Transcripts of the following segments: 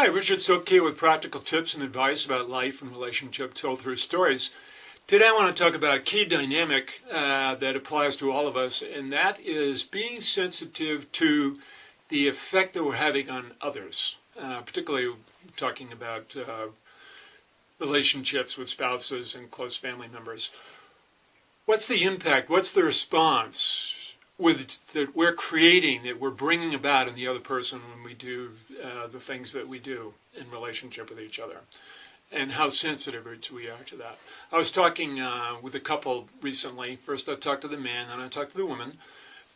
Hi, Richard Soke with practical tips and advice about life and relationship told through stories. Today I want to talk about a key dynamic that applies to all of us, and that is being sensitive to the effect that we're having on others, particularly talking about relationships with spouses and close family members. What's the impact? What's the response that we're creating, that we're bringing about in the other person when we do the things that we do in relationship with each other, and how sensitive we are to that. I was talking with a couple recently. First I talked to the man, then I talked to the woman,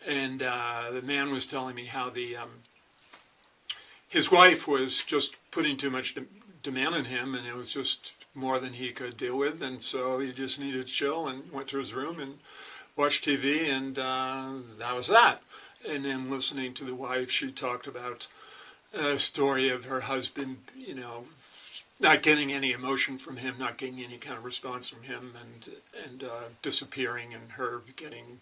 and the man was telling me how his wife was just putting too much demand on him, and it was just more than he could deal with, and so he just needed to chill and went to his room and watched TV, and that was that. And then listening to the wife, she talked about a story of her husband, not getting any emotion from him, not getting any kind of response from him, and disappearing, and her getting,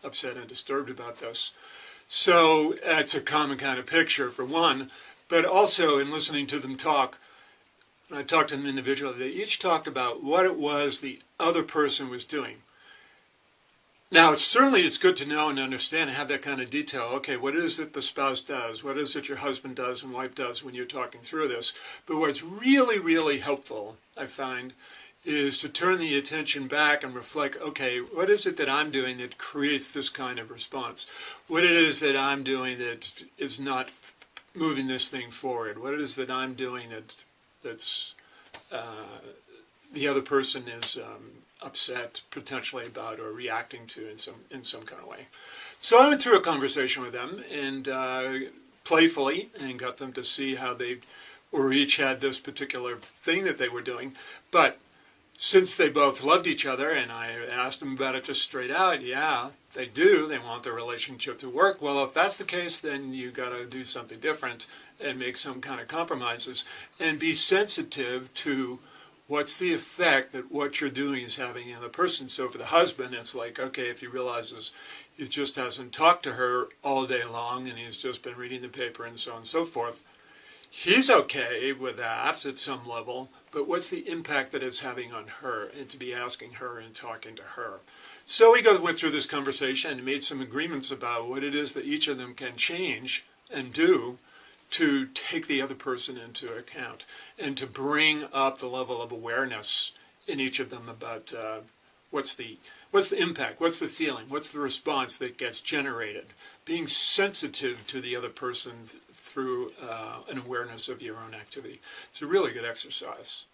upset and disturbed about this. So it's a common kind of picture for one, but also in listening to them talk, when I talked to them individually, they each talked about what it was the other person was doing. Now, it's good to know and understand and have that kind of detail. Okay, what is it the spouse does? What is it your husband does and wife does when you're talking through this? But what's really, really helpful, I find, is to turn the attention back and reflect, okay, what is it that I'm doing that creates this kind of response? What it is that I'm doing that is not moving this thing forward? What it is that I'm doing that's the other person is upset potentially about or reacting to in some kind of way. So I went through a conversation with them and playfully, and got them to see how they each had this particular thing that they were doing. But since they both loved each other, and I asked them about it just straight out, yeah, they do. They want their relationship to work. Well, if that's the case, then you got to do something different and make some kind of compromises and be sensitive to what's the effect that what you're doing is having on the person. So for the husband, it's like, okay, if he realizes he just hasn't talked to her all day long and he's just been reading the paper and so on and so forth, he's okay with that at some level, but what's the impact that it's having on her, and to be asking her and talking to her. So we went through this conversation and made some agreements about what it is that each of them can change and do to take the other person into account and to bring up the level of awareness in each of them about what's the impact, what's the feeling, what's the response that gets generated. Being sensitive to the other person through an awareness of your own activity. It's a really good exercise.